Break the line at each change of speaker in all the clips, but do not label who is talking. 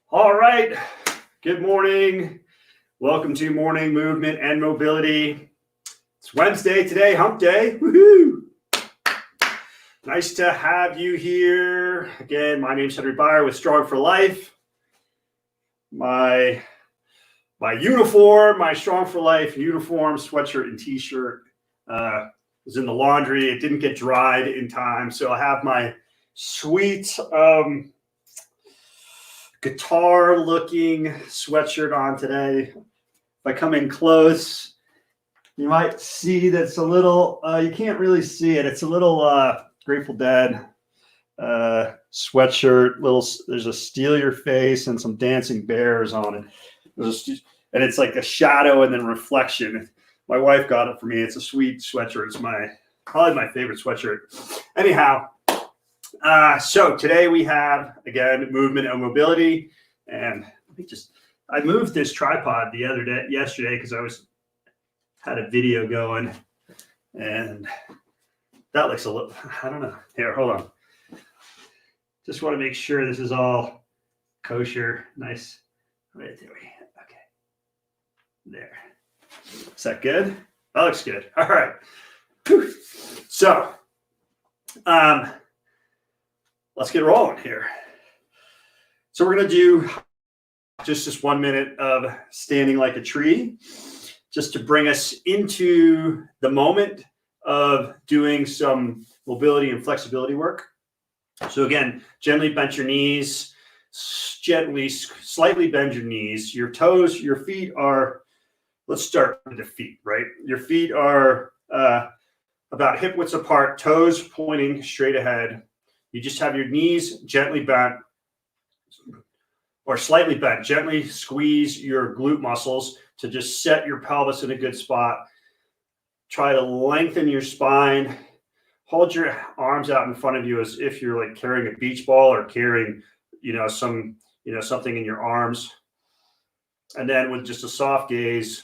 All right. Good morning. Welcome to Morning Movement and Mobility. It's Wednesday today, hump day. Woohoo! Nice to have you here. Again, my name's Henry Byer with Strong for Life. My uniform, my Strong for Life uniform, sweatshirt and t-shirt was in the laundry. It didn't get dried in time. So I have my sweet guitar looking sweatshirt on today. If I come in close, you might see that's a little, you can't really see it. It's a little Grateful Dead sweatshirt. There's a Steal Your Face and some dancing bears on it. And it's like a shadow and then reflection. My wife got it for me. It's a sweet sweatshirt. It's probably my favorite sweatshirt. Anyhow, so today we have, again, movement and mobility. And I moved this tripod yesterday because had a video going, and that looks a little, I don't know. Here, hold on. Just want to make sure this is all kosher. Nice. Right there. Okay. There. Is that good? That looks good. All right. Whew. So, let's get rolling here. So we're going to do just this 1 minute of standing like a tree, just to bring us into the moment of doing some mobility and flexibility work. So again, gently bend your knees, slightly bend your knees. Your toes, your feet are, let's start with the feet, right? Your feet are about hip widths apart, toes pointing straight ahead. You just have your knees gently bent or slightly bent. Gently squeeze your glute muscles to just set your pelvis in a good spot. Try to lengthen your spine. Hold your arms out in front of you as if you're like carrying a beach ball or carrying, something in your arms. And then with just a soft gaze,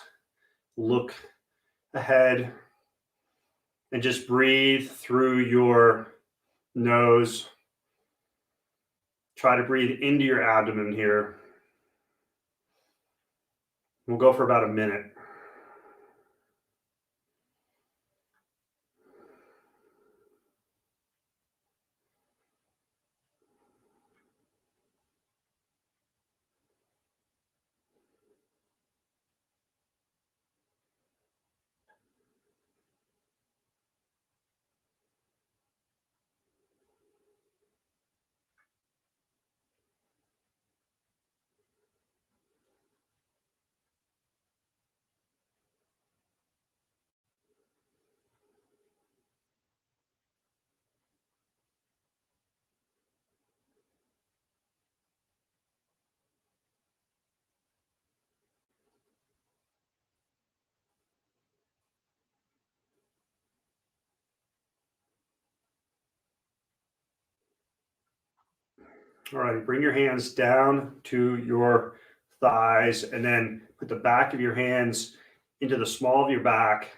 look ahead and just breathe through your nose. Try to breathe into your abdomen here. We'll go for about a minute. All right, bring your hands down to your thighs and then put the back of your hands into the small of your back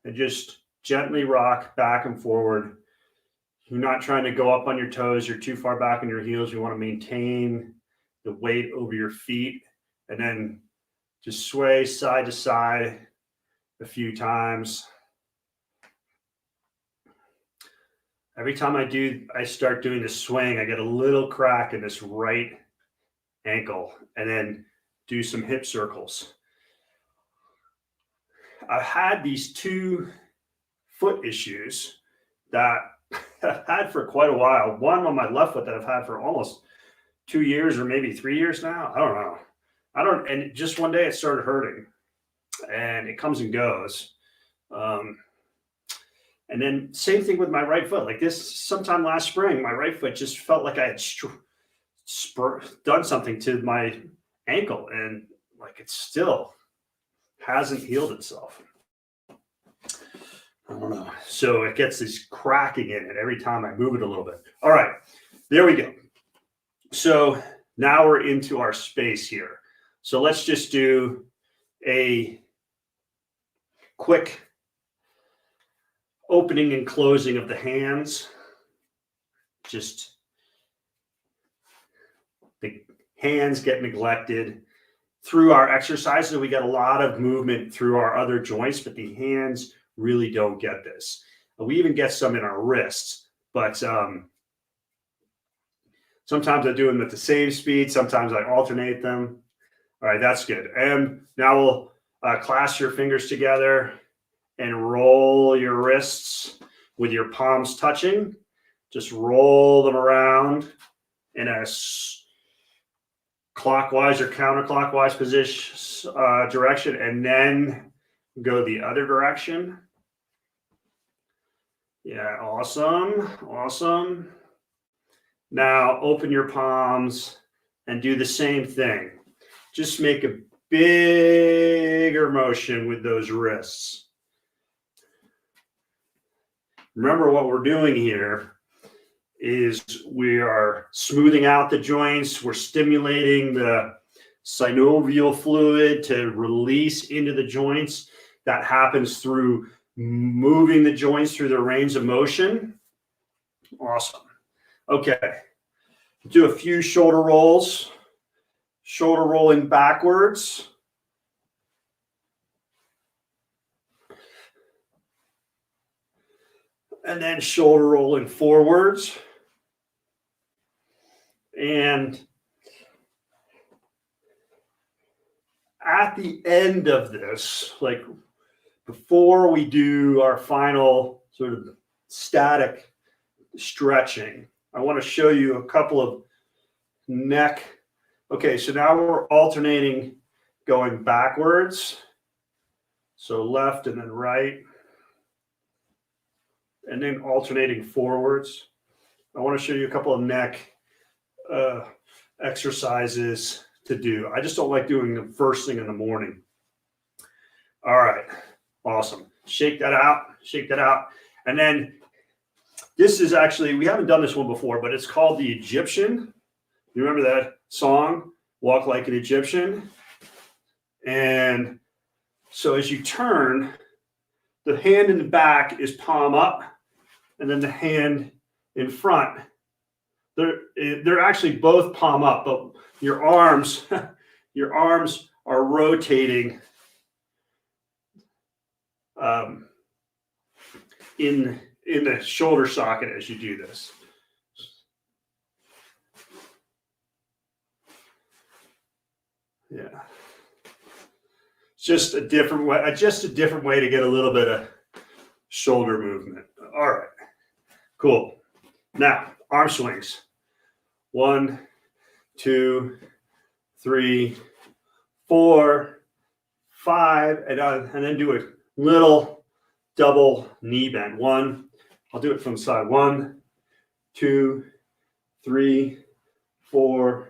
and just gently rock back and forward. You're not trying to go up on your toes. You're too far back on your heels. You want to maintain the weight over your feet and then just sway side to side a few times. Every time I start doing the swing, I get a little crack in this right ankle and then do some hip circles. I've had these 2 foot issues that I've had for quite a while. One on my left foot that I've had for almost 2 years or maybe 3 years now. I don't know. And just one day it started hurting and it comes and goes. And then same thing with my right foot. Like this, sometime last spring, my right foot just felt like I had done something to my ankle, and like it still hasn't healed itself. I don't know. So it gets this cracking in it every time I move it a little bit. All right, there we go. So now we're into our space here. So let's just do a quick opening and closing of the hands. just the hands get neglected. Through our exercises, we get a lot of movement through our other joints, but the hands really don't get this. We even get some in our wrists, but sometimes I do them at the same speed. Sometimes I alternate them. All right, that's good. And now we'll clasp your fingers together and roll your wrists with your palms touching. Just roll them around in a clockwise or counterclockwise position direction, and then go the other direction. Yeah, awesome, awesome. Now open your palms and do the same thing. Just make a bigger motion with those wrists. Remember, what we're doing here is we are smoothing out the joints. We're stimulating the synovial fluid to release into the joints. That happens through moving the joints through the range of motion. Awesome. Okay. Do a few shoulder rolls. Shoulder rolling backwards. And then shoulder rolling forwards. And at the end of this, like before we do our final sort of static stretching, I want to show you a couple of neck. Okay, so now we're alternating going backwards. So left and then right. And then alternating forwards. I want to show you a couple of neck exercises to do. I just don't like doing them first thing in the morning. All right, awesome. Shake that out, shake that out. And then this is actually, we haven't done this one before, but it's called the Egyptian. You remember that song, Walk Like an Egyptian? And so as you turn, the hand in the back is palm up, and then the hand in front, they're actually both palm up, but your arms are rotating in the shoulder socket as you do this. Yeah. It's just a different way to get a little bit of shoulder movement. All right. Cool. Now, arm swings. 1, 2, 3, 4, 5, and then do a little double knee bend. I'll do it from the side. 1, 2, 3, 4,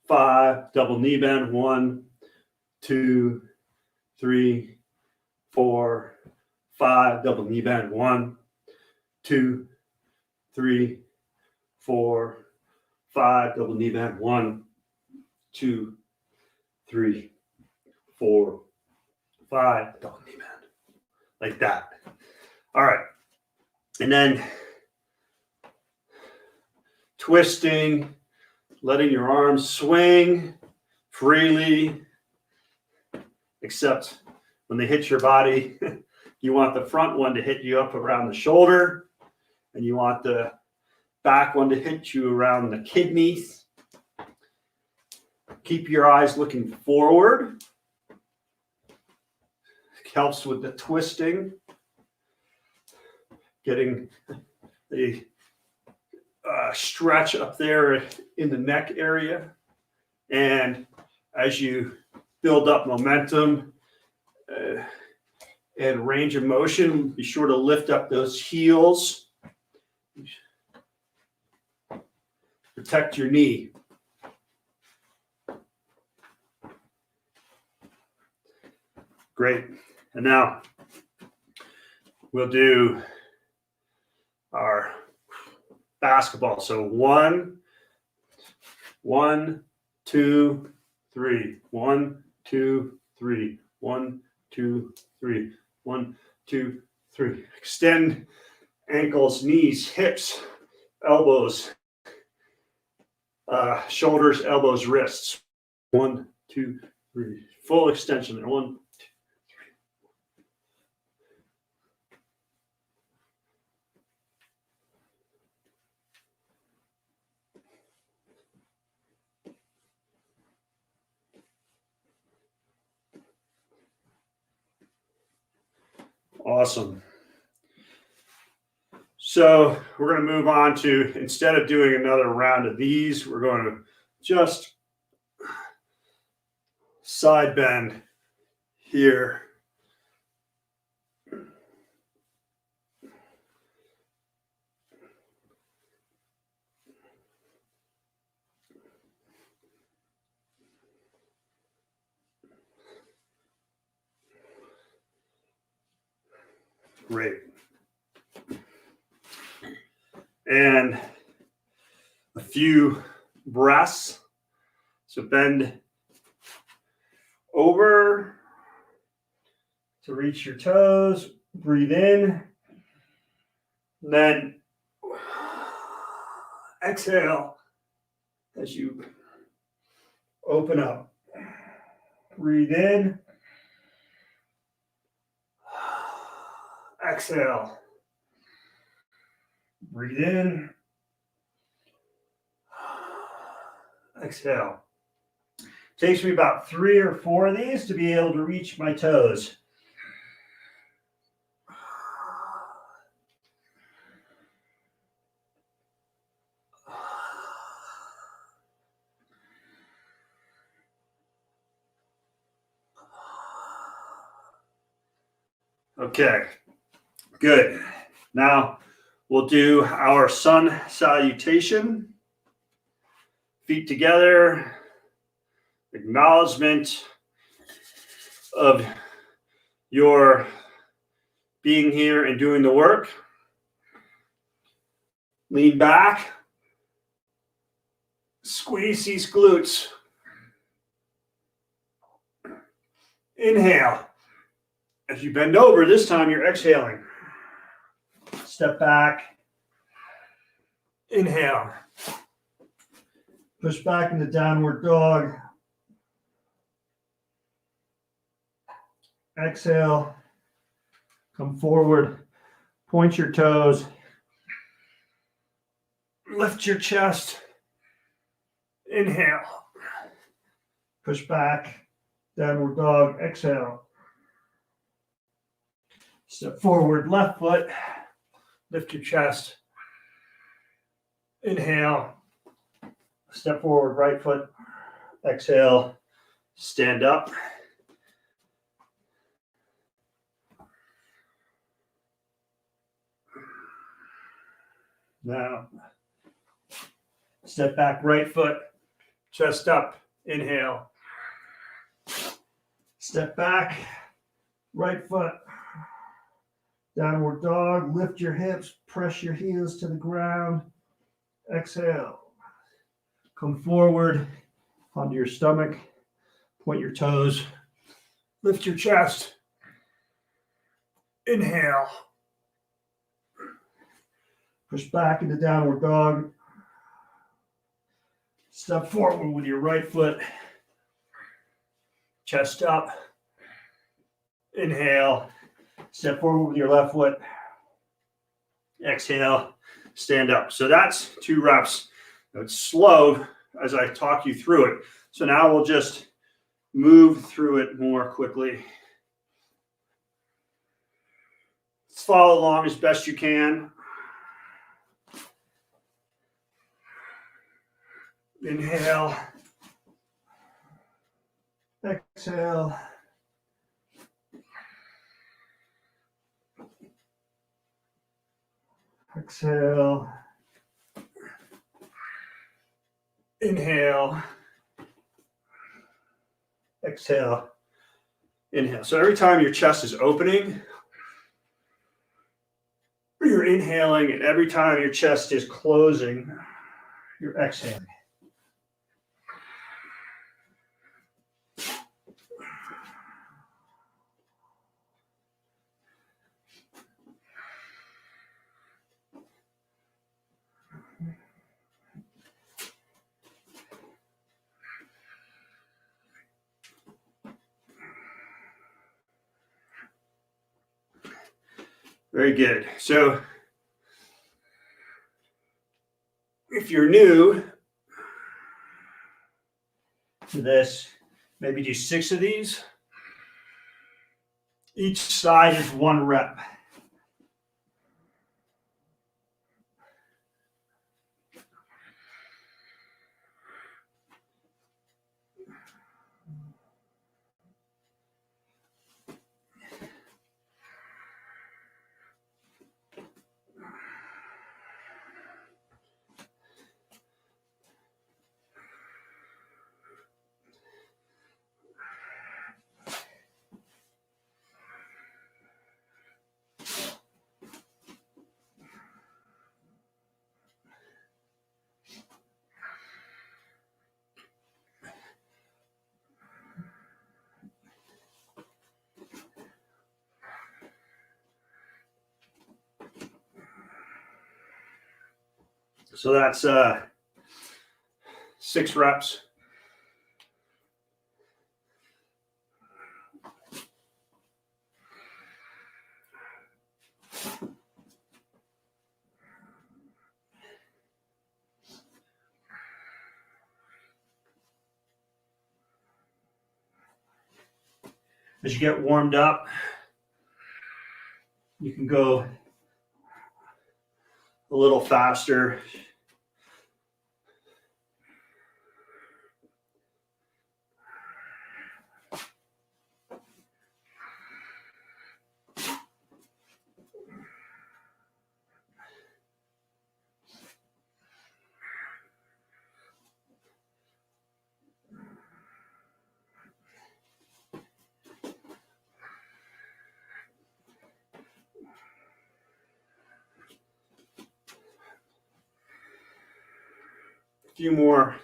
5, double knee bend. 1, 2, 3, 4, 5, double knee bend. 1, 2, 3, 4, 5, double knee bend. 1, 2, 3, 4, 5, double knee bend. Like that. All right. And then twisting, letting your arms swing freely, except when they hit your body, you want the front one to hit you up around the shoulder, and you want the back one to hit you around the kidneys. Keep your eyes looking forward. It helps with the twisting, getting the stretch up there in the neck area. And as you build up momentum and range of motion, be sure to lift up those heels. Protect your knee. Great. And now we'll do our basketball. So 1, 2, 3. 1, 2, 3. 1, 2, 3. 1, 2, 3. Extend ankles, knees, hips, elbows, shoulders, elbows, wrists. 1, 2, 3. Full extension there. 1, 2, 3. Awesome. So we're going to move on to, instead of doing another round of these, we're going to just side bend here. Great. And a few breaths. So bend over to reach your toes. Breathe in. Then exhale as you open up. Breathe in. Exhale. Breathe in. Exhale. Takes me about 3 or 4 of these to be able to reach my toes. Okay, good. Now we'll do our sun salutation. Feet together, acknowledgement of your being here and doing the work. Lean back, squeeze these glutes. Inhale. As you bend over, this time you're exhaling. Step back. Inhale. Push back into downward dog. Exhale. Come forward. Point your toes. Lift your chest. Inhale. Push back. Downward dog. Exhale. Step forward. Left foot. Lift your chest. Inhale. Step forward. Right foot. Exhale. Stand up. Now, step back, right foot, chest up, inhale. Step back, right foot, downward dog, lift your hips, press your heels to the ground, exhale. Come forward onto your stomach, point your toes, lift your chest, inhale. Push back into downward dog. Step forward with your right foot. Chest up. Inhale. Step forward with your left foot. Exhale. Stand up. So that's 2 reps. It's slow as I talk you through it. So now we'll just move through it more quickly. Let's follow along as best you can. Inhale. Exhale. Exhale. Inhale. Exhale. Inhale. So every time your chest is opening, you're inhaling, and every time your chest is closing, you're exhaling. Very good. So if you're new to this, maybe do 6 of these. Each side is 1 rep. So that's 6 reps. As you get warmed up, you can go a little faster. A few more.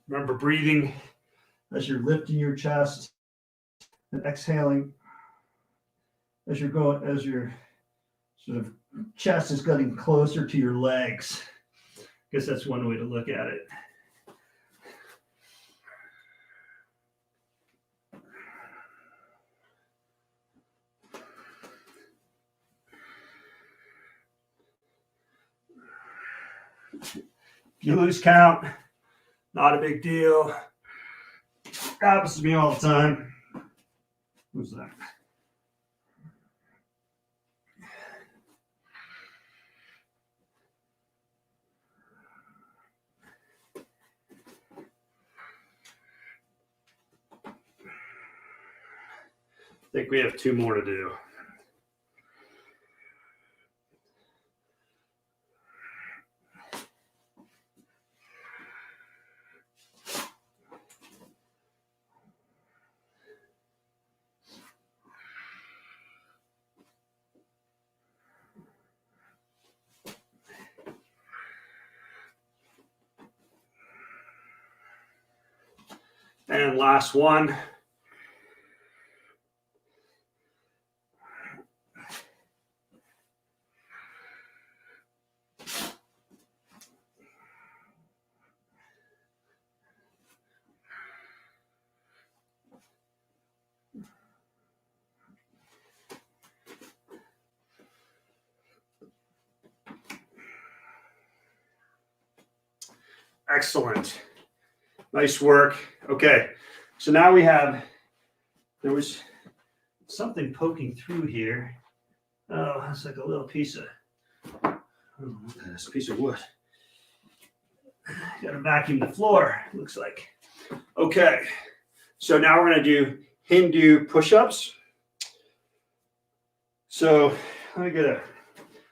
Remember breathing as you're lifting your chest and exhaling as you're going, as your sort of chest is getting closer to your legs. I guess that's one way to look at it. If you lose count, not a big deal. Happens to me all the time. Who's that? I think we have 2 more to do. And last one. Excellent. Nice work. Okay. So now we have, there was something poking through here. Oh, that's like a little piece of, I don't know what that is, a piece of wood. Got to vacuum the floor, looks like. Okay. So now we're going to do Hindu push-ups. So let me get a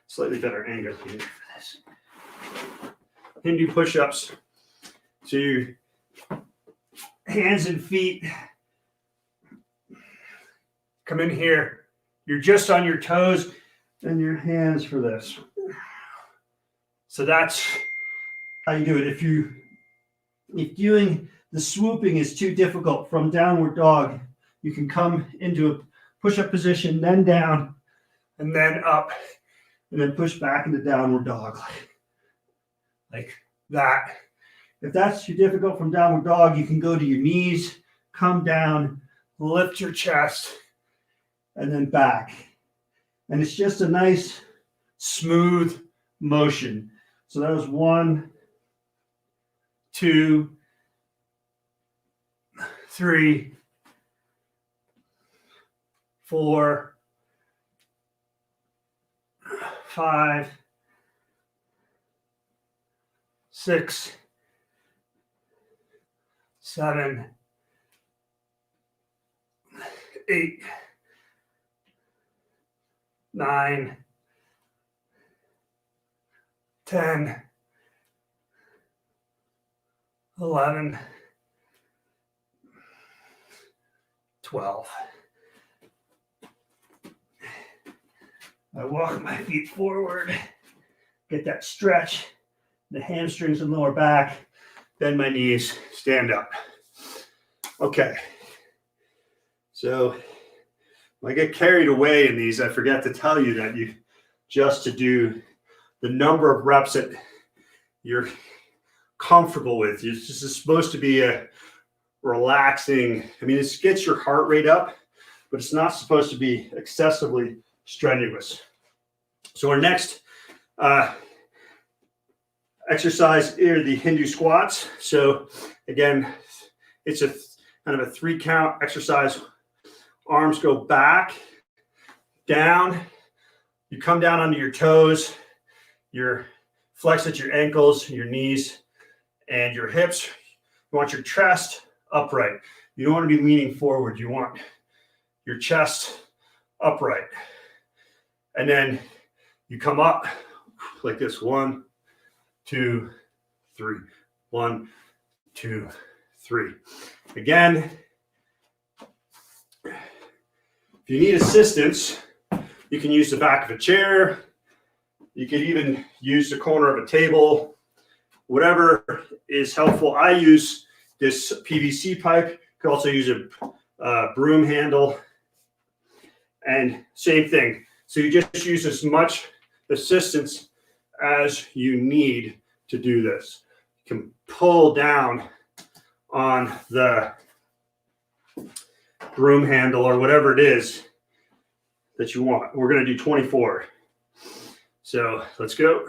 slightly better angle here for this. Hindu push-ups. To hands and feet. Come in here. You're just on your toes and your hands for this. So that's how you do it. If doing the swooping is too difficult from downward dog, you can come into a push-up position, then down, and then up. and then push back into downward dog, like that. If that's too difficult from downward dog, you can go to your knees, come down, lift your chest, and then back. And it's just a nice, smooth motion. So that was 1, 2, 3, 4, 5, 6, 7, 8, 9, 10, 11, 12. I walk my feet forward, get that stretch, the hamstrings and lower back, bend my knees, stand up. Okay. So when I get carried away in these, I forget to tell you that you just to do the number of reps that you're comfortable with. This is supposed to be a relaxing, I mean, this gets your heart rate up, but it's not supposed to be excessively strenuous. So our next exercise are the Hindu squats. So again, it's a kind of a 3 count exercise. Arms go back, down. You come down onto your toes. You're flex at your ankles, your knees, and your hips. You want your chest upright. You don't want to be leaning forward. You want your chest upright. And then you come up like this. 1, 2, 3. 1, 2, 3. Again, if you need assistance, you can use the back of a chair. You could even use the corner of a table, whatever is helpful. I use this PVC pipe. You could also use a broom handle. And same thing. So you just use as much assistance as you need to do this. You can pull down on the broom handle or whatever it is that you want. We're going to do 24. So let's go.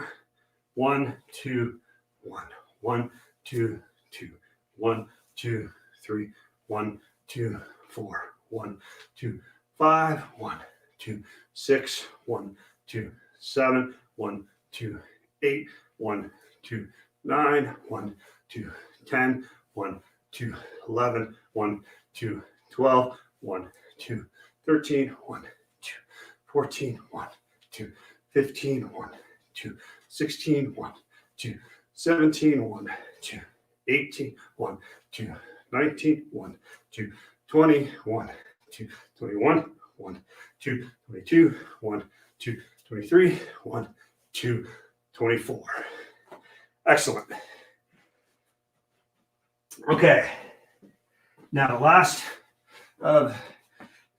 1, 2, 1, 1, 2, 2, 1, 2, 3, 1, 2, 4, 1, 2, 5, 1, 2, 6, 1, 2, 7, 1, 2, 8, 1, 2, 9, 1, 2, 10, 1, 2, 11, 1, 2, 12, 1, 2, 13, 1, 2, 14, 1, 2, 15, 1, 2, 16, 1, 2, 17, 1, 2, 18, 1, 2, 19, 1, 2, 20, 1, 2, 21, 1, 2, 22, 1, 2, 23, 1, 2, 24. Excellent. Okay. Now the last of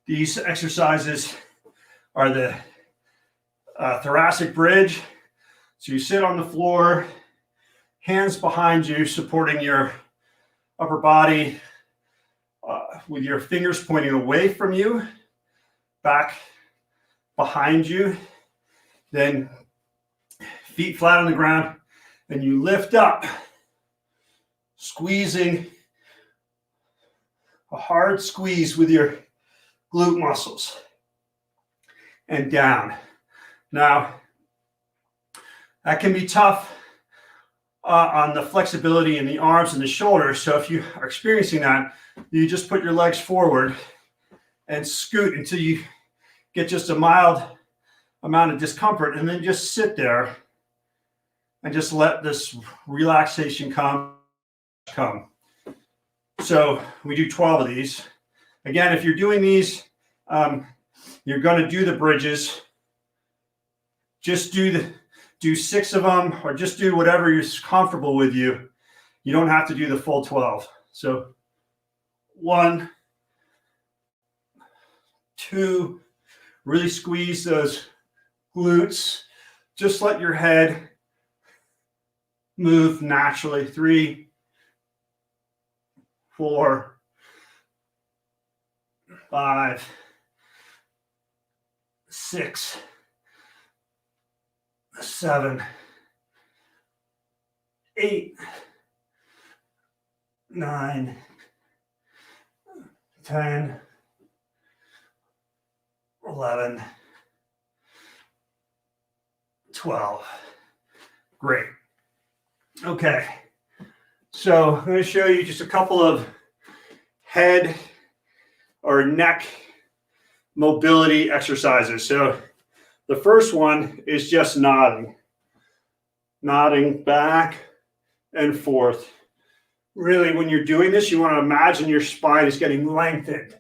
these exercises are the thoracic bridge. So you sit on the floor, hands behind you, supporting your upper body with your fingers pointing away from you, back behind you. Then feet flat on the ground, and you lift up, squeezing, a hard squeeze with your glute muscles, and down. Now, that can be tough on the flexibility in the arms and the shoulders. So if you are experiencing that, you just put your legs forward and scoot until you get just a mild amount of discomfort, and then just sit there and just let this relaxation come. So we do 12 of these. Again, if you're doing these, you're going to do the bridges. Just do 6 of them, or just do whatever is comfortable with you. You don't have to do the full 12. So 1, 2, really squeeze those glutes. just let your head move naturally. 3, 4, 5, 6, 7, 8, 9, 10, 11, 12. Great. Okay. So I'm going to show you just a couple of head or neck mobility exercises. So the first one is just nodding back and forth. Really, when you're doing this, you want to imagine your spine is getting lengthened,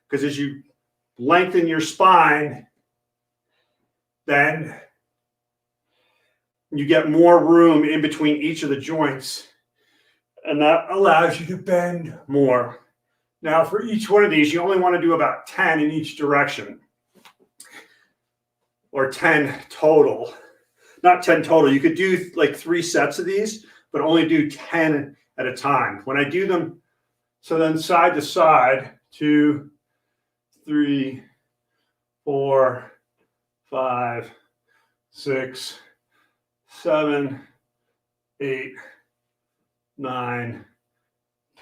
because as you lengthen your spine, then you get more room in between each of the joints, and that allows you to bend more. Now, for each one of these, you only want to do about 10 in each direction, or 10 total. Not 10 total. You could do like 3 sets of these, but only do 10 at a time. When I do them, so then side to side, 2, 3, 4, 5, 6, 7, 8, 9,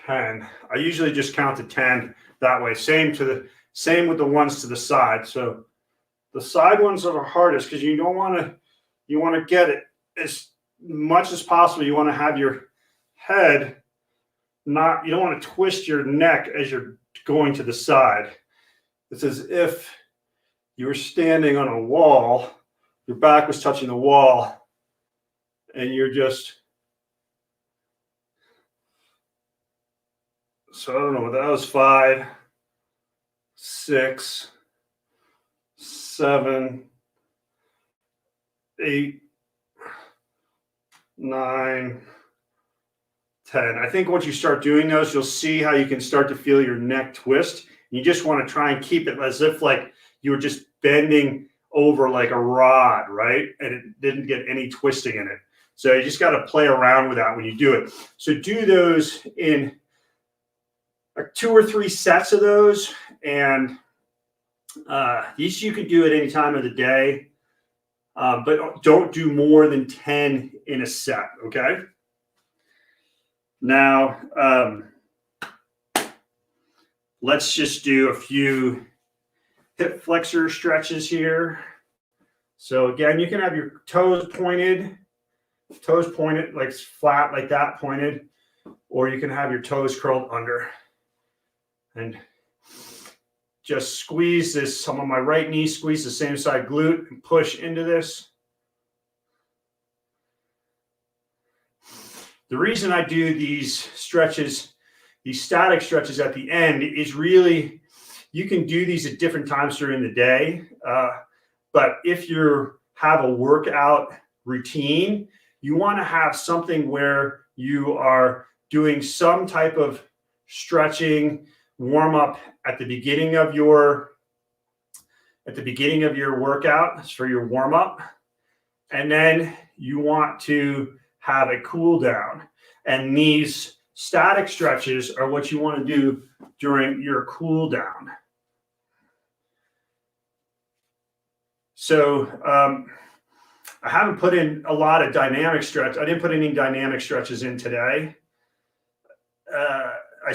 10. I usually just count to 10 that way. Same with the ones to the side. So the side ones are the hardest, because you want to get it as much as possible. You want to have your head you don't want to twist your neck as you're going to the side. It's as if you were standing on a wall, your back was touching the wall, and you're just, so I don't know what that was, 5, 6, 7, 8, 9, 10. I think once you start doing those, you'll see how you can start to feel your neck twist. You just want to try and keep it as if like you were just bending over like a rod, right? And it didn't get any twisting in it. So you just got to play around with that when you do it. So do those in 2 or 3 sets of those. And these you can do at any time of the day. But don't do more than 10 in a set, okay? Now, let's just do a few hip flexor stretches here. So again, you can have your toes pointed like flat like that, pointed, or you can have your toes curled under. And just squeeze this. I'm on my right knee, squeeze the same side glute and push into this. The reason I do these stretches, these static stretches at the end, is really, you can do these at different times during the day. But if you have a workout routine, you want to have something where you are doing some type of stretching warm up at the beginning of your workout for your warm up, and then you want to have a cool down. And these static stretches are what you want to do during your cool down. So I haven't put in a lot of dynamic stretch. I didn't put any dynamic stretches in today. I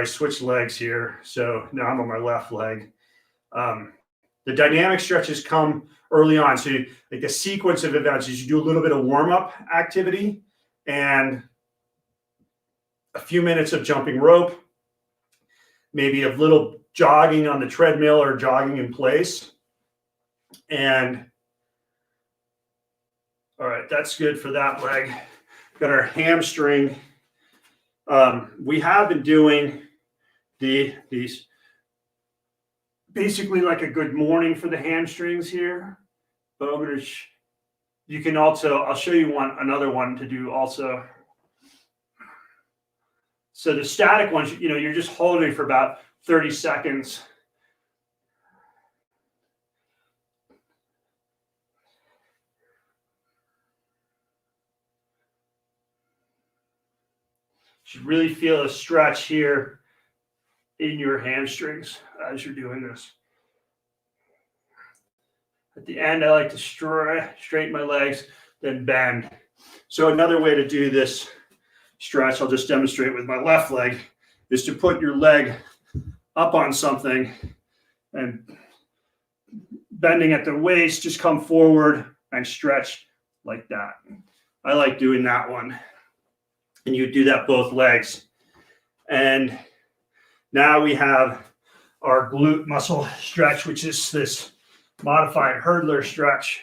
switched legs here. So now I'm on my left leg. The dynamic stretches come early on. So like a sequence of events is you do a little bit of warm-up activity and a few minutes of jumping rope, maybe a little jogging on the treadmill or jogging in place. And all right, that's good for that leg. Got our hamstring. We have been doing these basically like a good morning for the hamstrings here, but I'm going to, you can also, I'll show you another one to do also. So the static ones, you're just holding for about 30 seconds. should really feel a stretch here in your hamstrings as you're doing this. At the end, I like to straighten my legs, then bend. So another way to do this stretch, I'll just demonstrate with my left leg, is to put your leg up on something and bending at the waist, just come forward and stretch like that. I like doing that one. And you do that both legs. And now we have our glute muscle stretch, which is this modified hurdler stretch.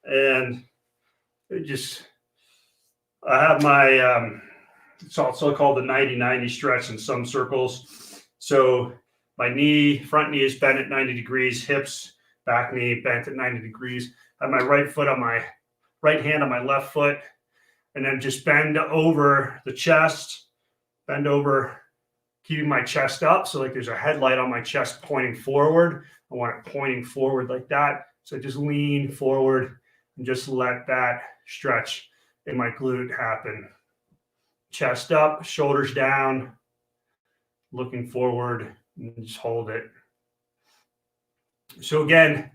And I have my, it's also called the 90-90 stretch in some circles. So my front knee is bent at 90 degrees, hips, back knee bent at 90 degrees. I have my right hand on my left foot, and then just bend over the chest, bend over, keeping my chest up. So like there's a headlight on my chest pointing forward. I want it pointing forward like that. So just lean forward and just let that stretch in my glute happen. Chest up, shoulders down, looking forward, and just hold it. So again,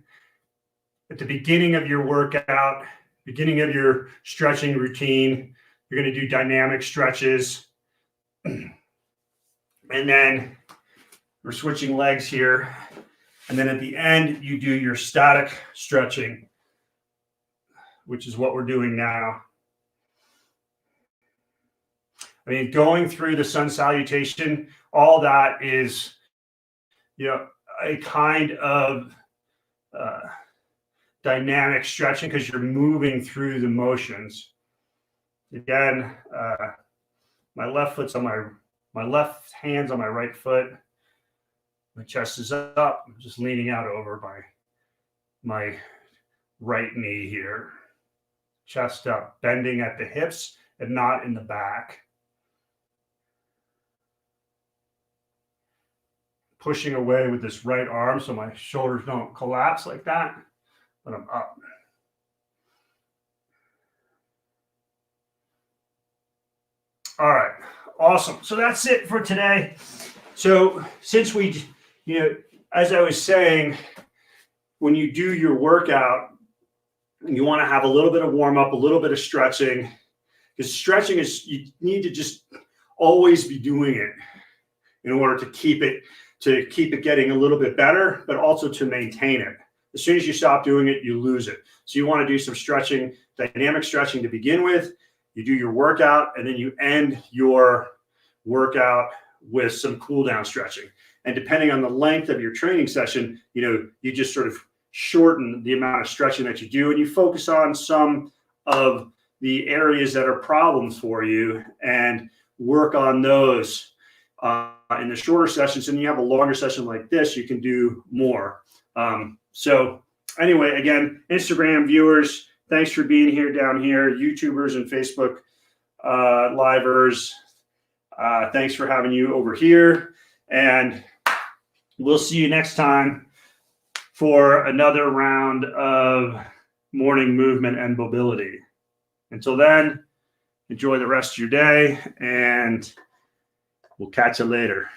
at the beginning of your workout, beginning of your stretching routine, you're going to do dynamic stretches. And then we're switching legs here. And then at the end, you do your static stretching, which is what we're doing now. I mean, going through the sun salutation, all that is, a kind of dynamic stretching because you're moving through the motions. Again, my left hand's on my right foot. My chest is up. I'm just leaning out over my right knee here. Chest up, bending at the hips and not in the back. Pushing away with this right arm so my shoulders don't collapse like that, but I'm up. All right, awesome. So that's it for today. So since we, as I was saying, when you do your workout, you want to have a little bit of warm up, a little bit of stretching, because stretching is, you need to just always be doing it in order to keep it getting a little bit better, but also to maintain it. As soon as you stop doing it, you lose it. So you want to do some stretching, dynamic stretching to begin with. You do your workout, and then you end your workout with some cool down stretching. And depending on the length of your training session, you just sort of shorten the amount of stretching that you do, and you focus on some of the areas that are problems for you and work on those in the shorter sessions. And you have a longer session like this, you can do more. So anyway, again, Instagram viewers, thanks for being here down here. YouTubers and Facebook livers, thanks for having you over here. And we'll see you next time for another round of morning movement and mobility. Until then, enjoy the rest of your day, and we'll catch you later.